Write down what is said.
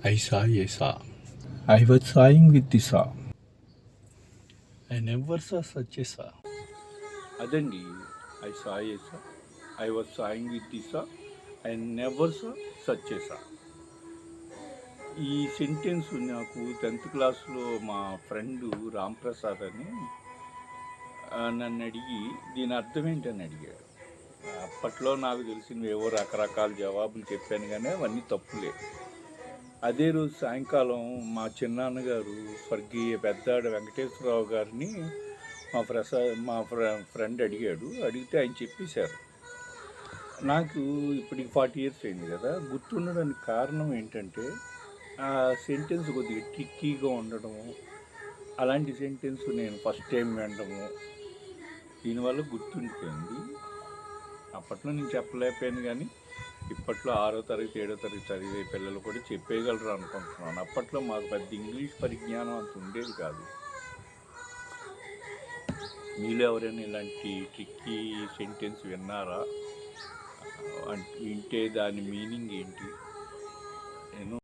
I saw a saw. I was sawing with the saw. I never saw such a saw. అదండి. I saw a saw. I was sawing with the saw. I never saw such a saw. ఈ sentence నాకు 10th క్లాస్లో మా friend Ramprasad అని నన్ను అడిగి దీని అర్థం ఏంటని అడిగాడు. అప్పట్లో నాకు తెలిసినవేవో రకరకాల జవాబులు చెప్పాను కానీ అవన్నీ తప్పులే. అదే రోజు సాయంకాలం మా చిన్నాన్నగారు స్వర్గీయ పెద్దాడ వెంకటేశ్వరరావు గారిని మా ఫ్రెండ్ అడిగాడు. అడిగితే ఆయన చెప్పేశారు. నాకు ఇప్పటికి 40 years అయింది కదా, గుర్తుండడానికి కారణం ఏంటంటే ఆ సెంటెన్స్ కొద్దిగా ట్రిక్కీగా ఉండడము, అలాంటి సెంటెన్స్ నేను ఫస్ట్ టైం వినడము, దీనివల్ల గుర్తుండిపోయింది. అప్పట్లో నేను చెప్పలేకపోయాను కానీ ఇప్పట్లో 6వ తరగతి 7వ తరగతి చదివే పిల్లలు కూడా చెప్పేయగలరు అనుకుంటున్నాను. అప్పట్లో మాకు పెద్ద ఇంగ్లీష్ పరిజ్ఞానం అంత ఉండేది కాదు. మీలో ఎవరైనా ఇలాంటి ట్రిక్కీ సెంటెన్స్ విన్నారా? వింటే దాని మీనింగ్ ఏంటి? నేను